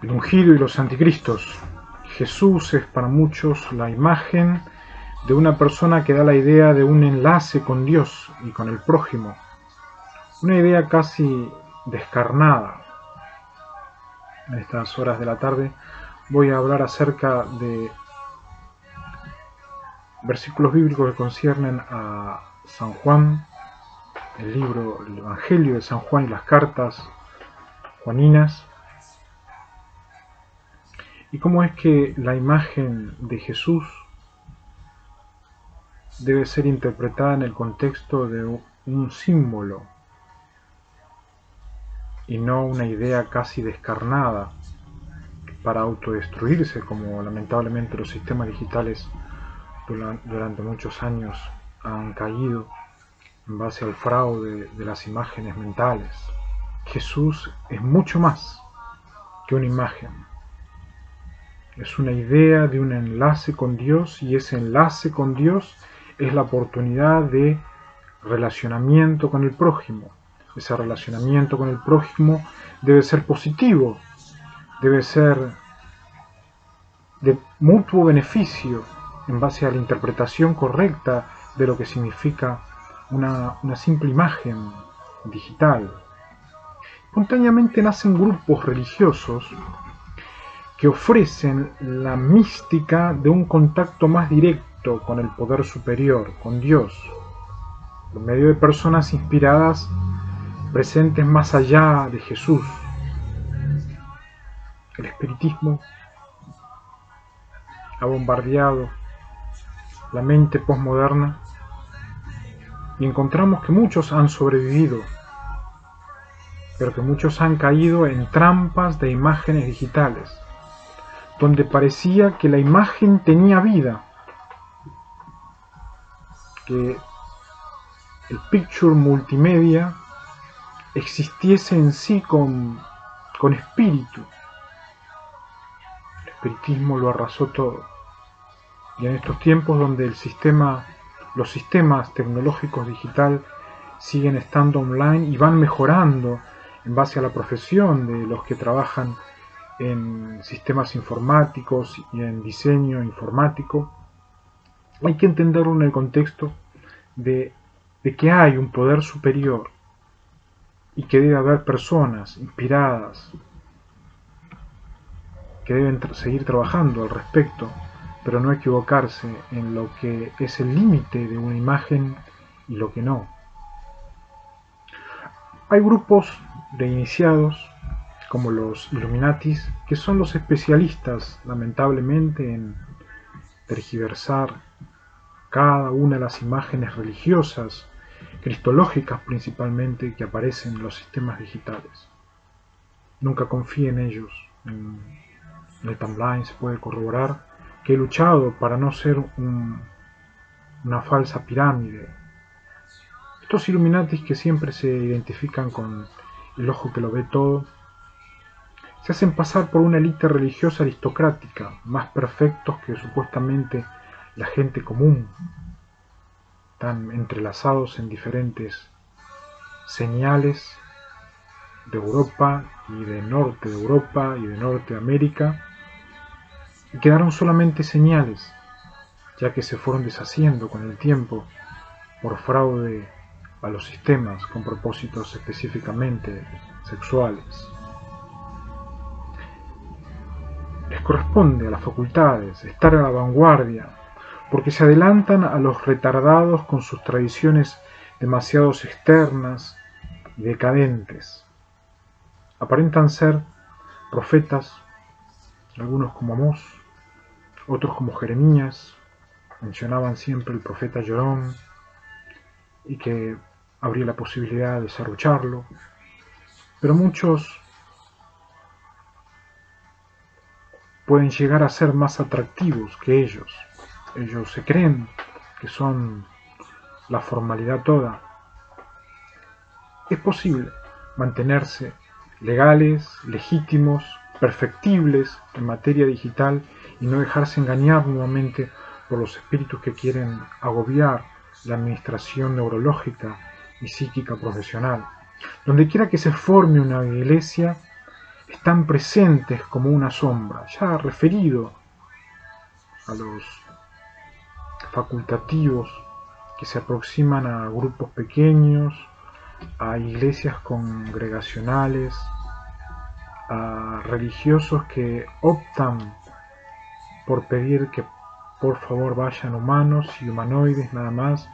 El ungido y los anticristos. Jesús es para muchos la imagen de una persona que da la idea de un enlace con Dios y con el prójimo. Una idea casi descarnada. En estas horas de la tarde voy a hablar acerca de versículos bíblicos que conciernen a San Juan, el libro, el Evangelio de San Juan y las cartas juaninas, y cómo es que la imagen de Jesús debe ser interpretada en el contexto de un símbolo y no una idea casi descarnada para autodestruirse, como lamentablemente los sistemas digitales durante muchos años han caído en base al fraude de las imágenes mentales. Jesús es mucho más que una imagen. Es una idea de un enlace con Dios, y ese enlace con Dios es la oportunidad de relacionamiento con el prójimo. Ese relacionamiento con el prójimo debe ser positivo, debe ser de mutuo beneficio en base a la interpretación correcta de lo que significa una simple imagen digital. Espontáneamente nacen grupos religiosos que ofrecen la mística de un contacto más directo con el poder superior, con Dios, por medio de personas inspiradas, presentes más allá de Jesús. El espiritismo ha bombardeado la mente posmoderna y encontramos que muchos han sobrevivido, pero que muchos han caído en trampas de imágenes digitales, donde parecía que la imagen tenía vida, que el picture multimedia existiese en sí con espíritu. El espiritismo lo arrasó todo. Y en estos tiempos donde los sistemas tecnológicos digital siguen estando online y van mejorando en base a la profesión de los que trabajan en sistemas informáticos y en diseño informático, hay que entenderlo en el contexto de que hay un poder superior y que debe haber personas inspiradas que deben seguir trabajando al respecto, pero no equivocarse en lo que es el límite de una imagen y lo que no. Hay grupos de iniciados, como los Illuminatis, que son los especialistas, lamentablemente, en tergiversar cada una de las imágenes religiosas, cristológicas principalmente, que aparecen en los sistemas digitales. Nunca confíe en ellos. En el timeline se puede corroborar que he luchado para no ser una falsa pirámide. Estos Illuminatis, que siempre se identifican con el ojo que lo ve todo, se hacen pasar por una élite religiosa aristocrática, más perfectos que supuestamente la gente común. Están entrelazados en diferentes señales de Europa y de norte de Europa y de norte de América, y quedaron solamente señales, ya que se fueron deshaciendo con el tiempo por fraude a los sistemas con propósitos específicamente sexuales. Les corresponde a las facultades estar a la vanguardia, porque se adelantan a los retardados con sus tradiciones demasiado externas y decadentes. Aparentan ser profetas, algunos como Amós, otros como Jeremías, mencionaban siempre el profeta llorón, y que habría la posibilidad de serrucharlo, pero muchos pueden llegar a ser más atractivos que ellos. Ellos se creen que son la formalidad toda. Es posible mantenerse legales, legítimos, perfectibles en materia digital y no dejarse engañar nuevamente por los espíritus que quieren agobiar la administración neurológica y psíquica profesional. Donde quiera que se forme una iglesia, están presentes como una sombra, ya referido a los facultativos que se aproximan a grupos pequeños, a iglesias congregacionales, a religiosos que optan por pedir que por favor vayan humanos y humanoides nada más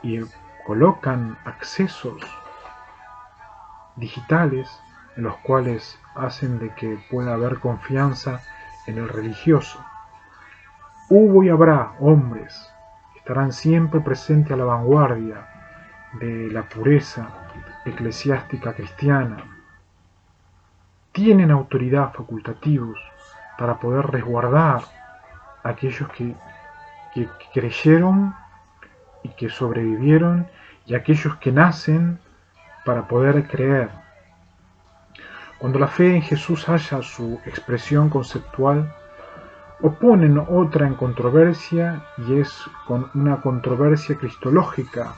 y colocan accesos digitales en los cuales hacen de que pueda haber confianza en el religioso. Hubo y habrá hombres que estarán siempre presentes a la vanguardia de la pureza eclesiástica cristiana. Tienen autoridad facultativos para poder resguardar a aquellos que creyeron y que sobrevivieron y aquellos que nacen para poder creer. Cuando la fe en Jesús halla su expresión conceptual, oponen otra en controversia, y es con una controversia cristológica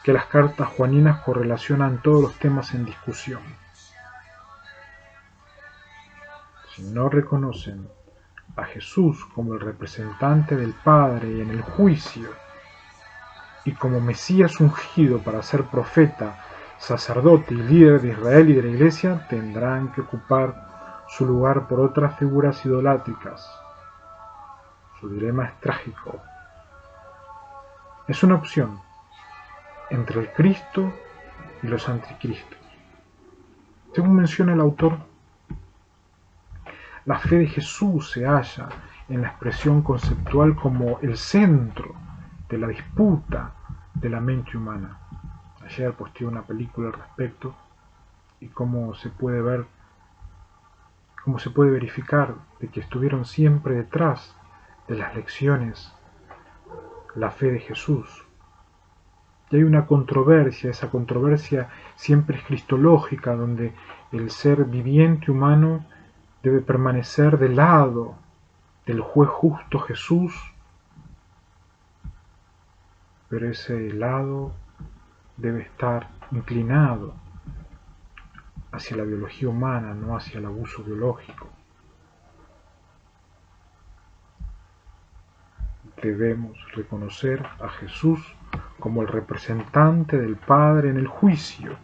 que las cartas juaninas correlacionan todos los temas en discusión. Si no reconocen a Jesús como el representante del Padre en el juicio y como Mesías ungido para ser profeta, sacerdote y líder de Israel y de la Iglesia, tendrán que ocupar su lugar por otras figuras idolátricas. Su dilema es trágico. Es una opción entre el Cristo y los anticristos. Según menciona el autor, la fe de Jesús se halla en la expresión conceptual como el centro de la disputa de la mente humana. Ayer posteé una película al respecto y cómo se puede verificar de que estuvieron siempre detrás de las lecciones la fe de Jesús. Y hay una controversia, esa controversia siempre es cristológica, donde el ser viviente humano debe permanecer del lado del juez justo Jesús, pero ese lado debe estar inclinado hacia la biología humana, no hacia el abuso biológico. Debemos reconocer a Jesús como el representante del Padre en el juicio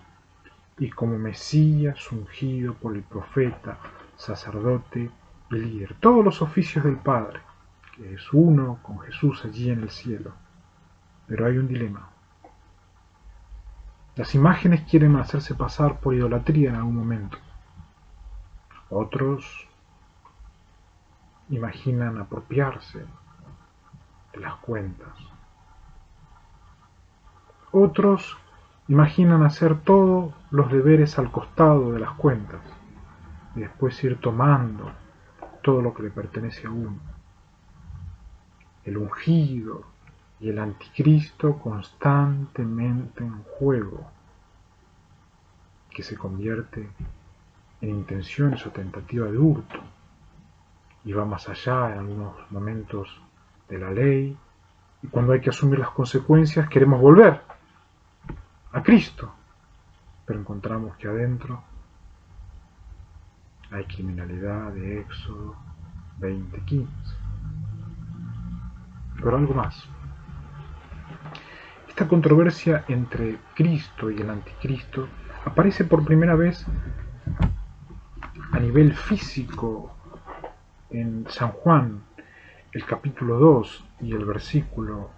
y como Mesías ungido por el profeta, sacerdote y líder. Todos los oficios del Padre, que es uno con Jesús allí en el cielo. Pero hay un dilema. Las imágenes quieren hacerse pasar por idolatría en algún momento. Otros imaginan apropiarse de las cuentas. Otros imaginan hacer todos los deberes al costado de las cuentas y después ir tomando todo lo que le pertenece a uno. El ungido y el anticristo constantemente en juego, que se convierte en intenciones o tentativa de hurto y va más allá en algunos momentos de la ley, y cuando hay que asumir las consecuencias queremos volver a Cristo, pero encontramos que adentro hay criminalidad de Éxodo 20:15. Pero algo más. Esta controversia entre Cristo y el anticristo aparece por primera vez a nivel físico en San Juan, el capítulo 2 y el versículo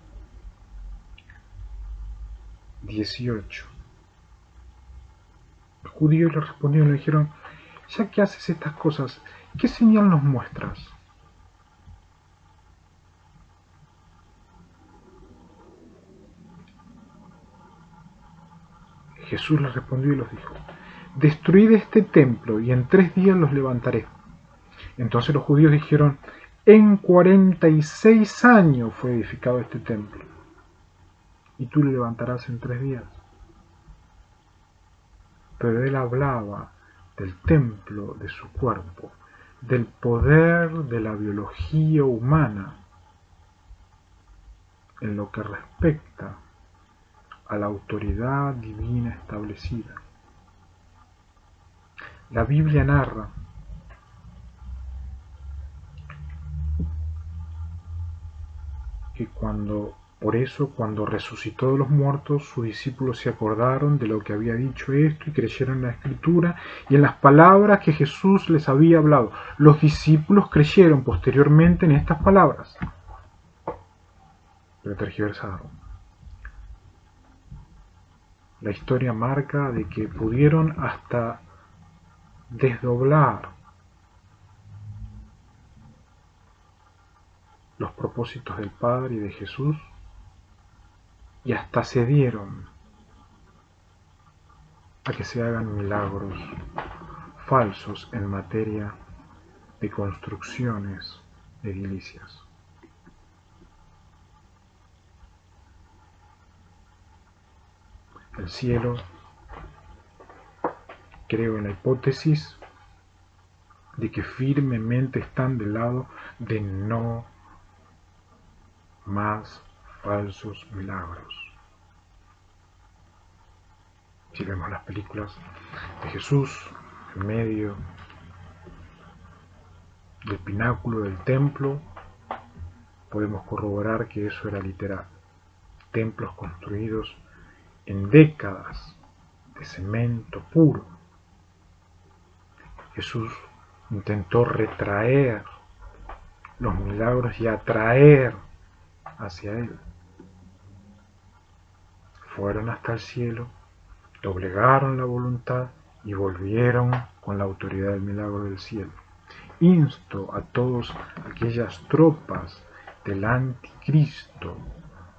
18. Los judíos le respondieron y le dijeron: ya que haces estas cosas, ¿qué señal nos muestras? Jesús les respondió y los dijo: destruid este templo y en 3 días los levantaré. Entonces los judíos dijeron: en 46 años fue edificado este templo, y tú lo levantarás en 3 días. Pero él hablaba del templo de su cuerpo, del poder de la biología humana en lo que respecta a la autoridad divina establecida. La Biblia narra que por eso, cuando resucitó de los muertos, sus discípulos se acordaron de lo que había dicho esto y creyeron en la Escritura y en las palabras que Jesús les había hablado. Los discípulos creyeron posteriormente en estas palabras, pero tergiversaron. La historia marca de que pudieron hasta desdoblar los propósitos del Padre y de Jesús y hasta cedieron a que se hagan milagros falsos en materia de construcciones edilicias. El cielo, creo en la hipótesis de que firmemente están del lado de no más falsos milagros. Si vemos las películas de Jesús en medio del pináculo del templo, podemos corroborar que eso era literal. Templos construidos en décadas de cemento puro. Jesús intentó retraer los milagros y atraer hacia Él. Fueron hasta el cielo, doblegaron la voluntad y volvieron con la autoridad del milagro del cielo. Insto a todas aquellas tropas del anticristo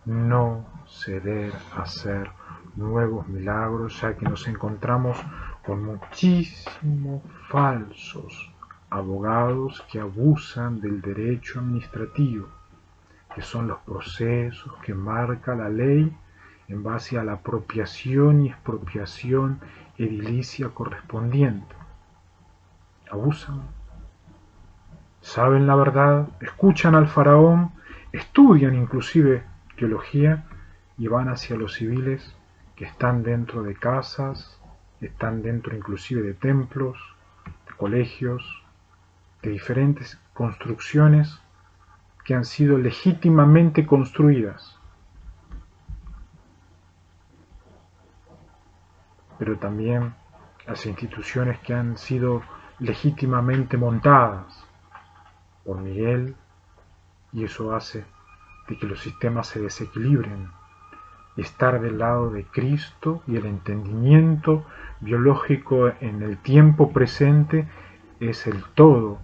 no ceder a hacer nuevos milagros, ya que nos encontramos con muchísimos falsos abogados que abusan del derecho administrativo, que son los procesos que marca la ley en base a la apropiación y expropiación edilicia correspondiente. Abusan, saben la verdad, escuchan al faraón, estudian inclusive teología y van hacia los civiles que están dentro de casas, están dentro inclusive de templos, de colegios, de diferentes construcciones que han sido legítimamente construidas, pero también las instituciones que han sido legítimamente montadas por Miguel, y eso hace de que los sistemas se desequilibren. Estar del lado de Cristo y el entendimiento biológico en el tiempo presente es el todo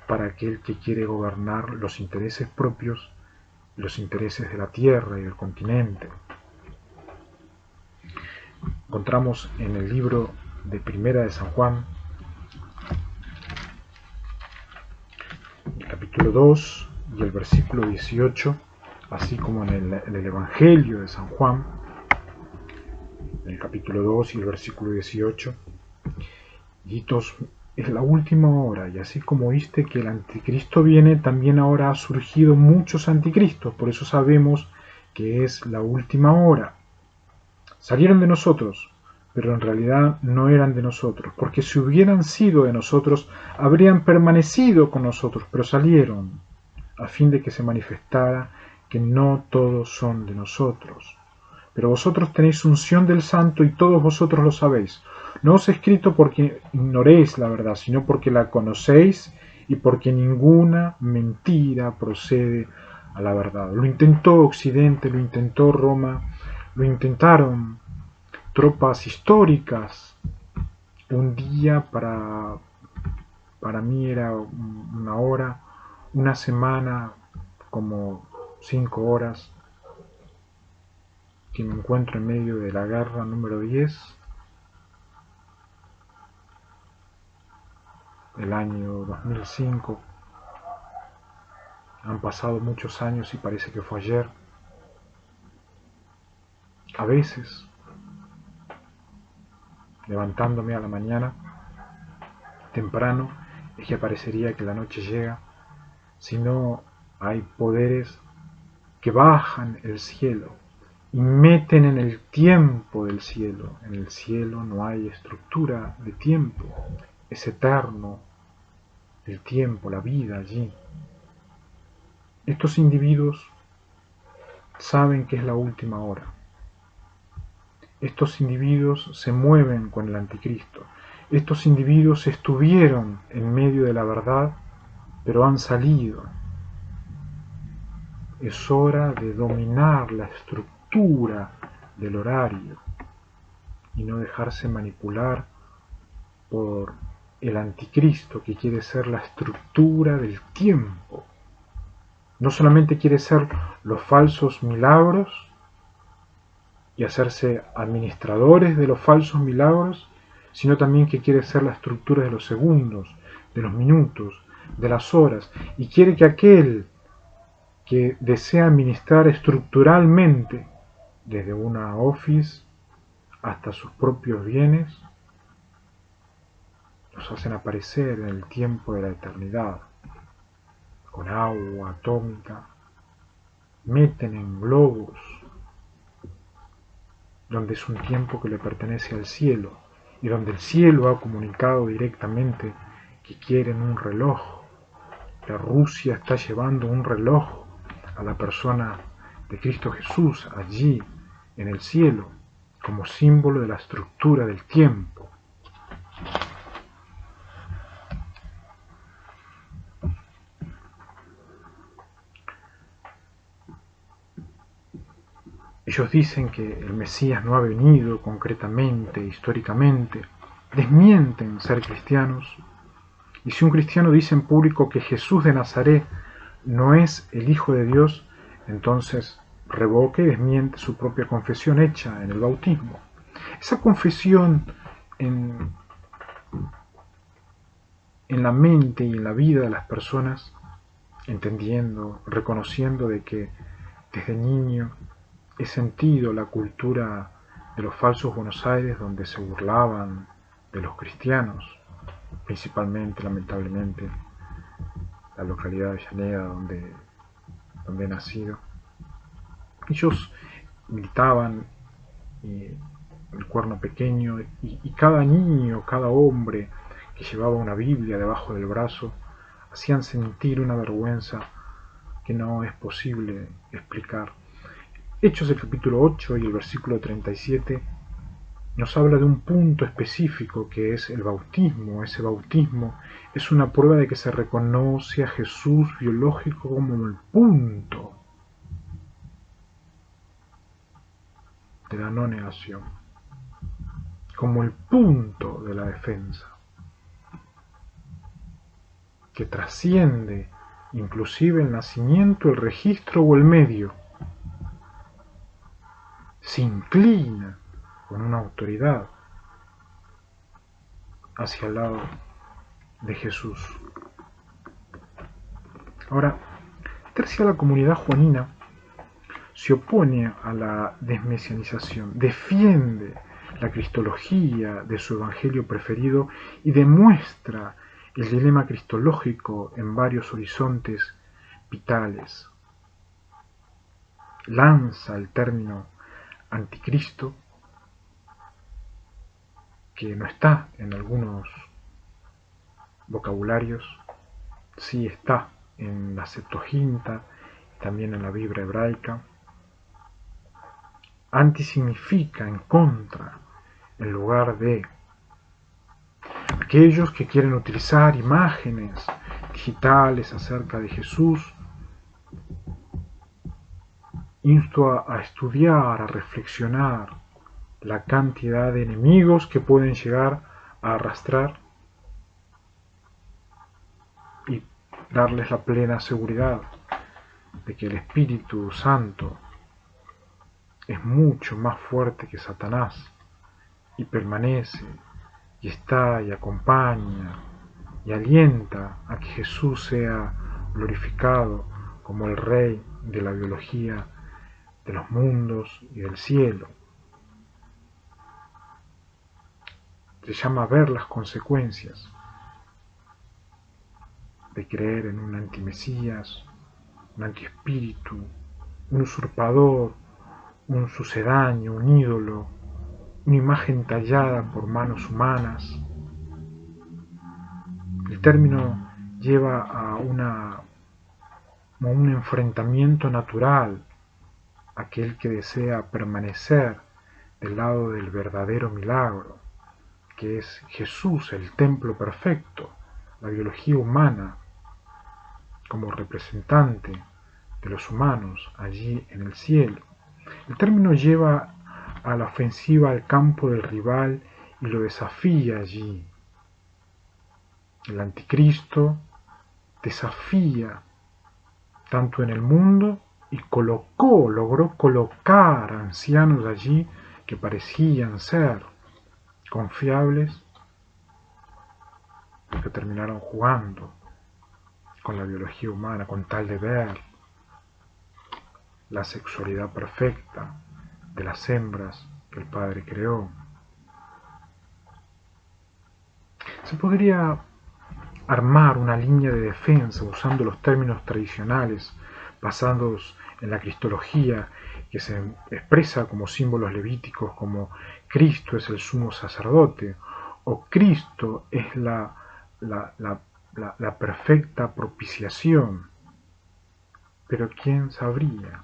para aquel que quiere gobernar los intereses propios, los intereses de la tierra y del continente. Encontramos en el libro de Primera de San Juan, el capítulo 2 y el versículo 18, así como en el Evangelio de San Juan, en el capítulo 2 y el versículo 18, hijitos, es la última hora, y así como oíste que el anticristo viene, también ahora ha surgido muchos anticristos, por eso sabemos que es la última hora. Salieron de nosotros, pero en realidad no eran de nosotros, porque si hubieran sido de nosotros, habrían permanecido con nosotros, pero salieron, a fin de que se manifestara que no todos son de nosotros. Pero vosotros tenéis unción del Santo y todos vosotros lo sabéis. No os he escrito porque ignoréis la verdad, sino porque la conocéis y porque ninguna mentira procede a la verdad. Lo intentó Occidente, lo intentó Roma, lo intentaron tropas históricas. Un día para mí era una hora, una semana como 5 horas, que me encuentro en medio de la guerra número 10 del año 2005. Han pasado muchos años y parece que fue ayer. A veces, levantándome a la mañana temprano, es que parecería que la noche llega, si no hay poderes que bajan el cielo y meten en el tiempo del cielo. En el cielo no hay estructura de tiempo, es eterno el tiempo, la vida allí. Estos individuos saben que es la última hora. Estos individuos se mueven con el anticristo. Estos individuos estuvieron en medio de la verdad, pero han salido. Es hora de dominar la estructura del horario y no dejarse manipular por el anticristo, que quiere ser la estructura del tiempo. No solamente quiere ser los falsos milagros y hacerse administradores de los falsos milagros, sino también que quiere ser la estructura de los segundos, de los minutos, de las horas, y quiere que aquel que desea administrar estructuralmente, desde una office hasta sus propios bienes, los hacen aparecer en el tiempo de la eternidad, con agua atómica, meten en globos, donde es un tiempo que le pertenece al cielo, y donde el cielo ha comunicado directamente que quieren un reloj. La Rusia está llevando un reloj a la persona de Cristo Jesús allí en el cielo, como símbolo de la estructura del tiempo. Ellos dicen que el Mesías no ha venido concretamente, históricamente, desmienten ser cristianos, y si un cristiano dice en público que Jesús de Nazaret no es el Hijo de Dios, entonces revoca y desmiente su propia confesión hecha en el bautismo. Esa confesión en la mente y en la vida de las personas, entendiendo, reconociendo de que desde niño he sentido la cultura de los falsos Buenos Aires, donde se burlaban de los cristianos, principalmente, lamentablemente, la localidad de Avellaneda, donde he nacido. Ellos gritaban el cuerno pequeño, y cada niño, cada hombre que llevaba una Biblia debajo del brazo, hacían sentir una vergüenza que no es posible explicar. Hechos el capítulo 8 y el versículo 37 nos habla de un punto específico que es el bautismo. Ese bautismo es una prueba de que se reconoce a Jesús biológico como el punto de la no negación, como el punto de la defensa, que trasciende inclusive el nacimiento, el registro o el medio. Se inclina con una autoridad hacia el lado de Jesús. Ahora, la comunidad juanina se opone a la desmesianización, defiende la cristología de su evangelio preferido y demuestra el dilema cristológico en varios horizontes vitales. Lanza el término anticristo, que no está en algunos vocabularios, sí está en la Septuaginta, también en la Biblia hebraica. Anti significa en contra, en lugar de. Aquellos que quieren utilizar imágenes digitales acerca de Jesús, insto a estudiar, a reflexionar la cantidad de enemigos que pueden llegar a arrastrar y darles la plena seguridad de que el Espíritu Santo es mucho más fuerte que Satanás y permanece y está y acompaña y alienta a que Jesús sea glorificado como el Rey de la biología, de los mundos y del cielo. Se llama ver las consecuencias de creer en un antimesías, un antiespíritu, un usurpador, un sucedáneo, un ídolo, una imagen tallada por manos humanas. El término lleva a un enfrentamiento natural aquel que desea permanecer del lado del verdadero milagro, que es Jesús, el templo perfecto, la biología humana como representante de los humanos allí en el cielo. El término lleva a la ofensiva al campo del rival y lo desafía allí. El anticristo desafía tanto en el mundo y logró colocar ancianos allí que parecían ser confiables, que terminaron jugando con la biología humana con tal de ver la sexualidad perfecta de las hembras que el Padre creó. Se podría armar una línea de defensa usando los términos tradicionales basados en la cristología, que se expresa como símbolos levíticos como Cristo es el sumo sacerdote o Cristo es la perfecta propiciación. Pero ¿quién sabría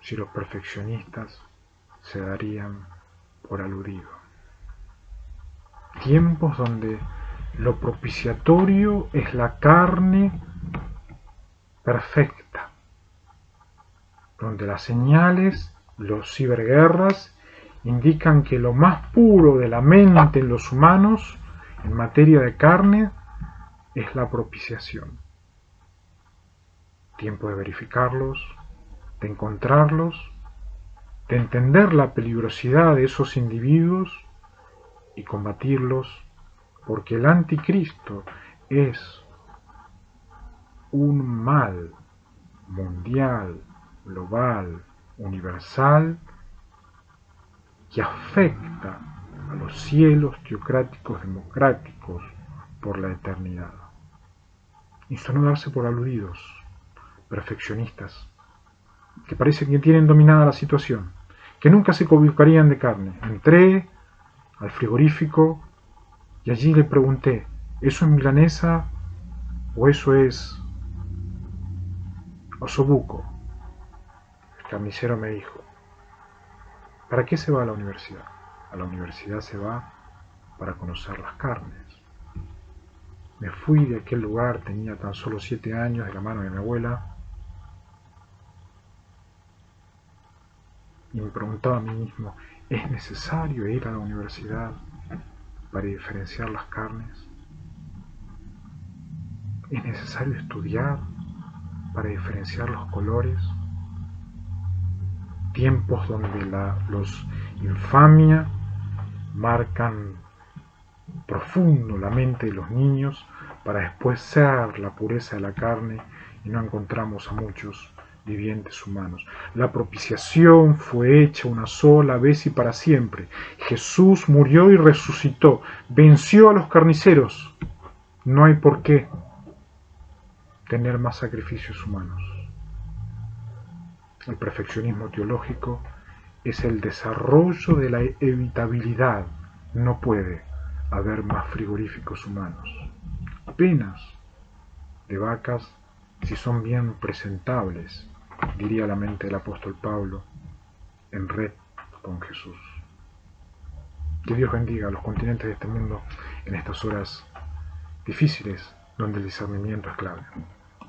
si los perfeccionistas se darían por aludido? Tiempos donde lo propiciatorio es la carne perfecta, donde las señales, los ciberguerras, indican que lo más puro de la mente en los humanos, en materia de carne, es la propiciación. Tiempo de verificarlos, de encontrarlos, de entender la peligrosidad de esos individuos y combatirlos, porque el anticristo es un mal mundial, global, universal, que afecta a los cielos teocráticos democráticos por la eternidad. Insto a no darse por aludidos, perfeccionistas, que parecen que tienen dominada la situación, que nunca se cobijarían de carne. Entré al frigorífico y allí le pregunté, ¿eso es milanesa o eso es osobuco? El carnicero me dijo, ¿para qué se va a la universidad? A la universidad se va para conocer las carnes. Me fui de aquel lugar, tenía tan solo 7 años, de la mano de mi abuela, y me preguntaba a mí mismo, ¿es necesario ir a la universidad para diferenciar las carnes? ¿Es necesario estudiar para diferenciar los colores? Tiempos donde los infamia marcan profundo la mente de los niños para después ser la pureza de la carne, y no encontramos a muchos vivientes humanos. La propiciación fue hecha una sola vez y para siempre. Jesús murió y resucitó, venció a los carniceros. No hay por qué tener más sacrificios humanos. El perfeccionismo teológico es el desarrollo de la evitabilidad. No puede haber más frigoríficos humanos. Apenas de vacas si son bien presentables, diría la mente del apóstol Pablo, en red con Jesús. Que Dios bendiga a los continentes de este mundo en estas horas difíciles donde el discernimiento es clave.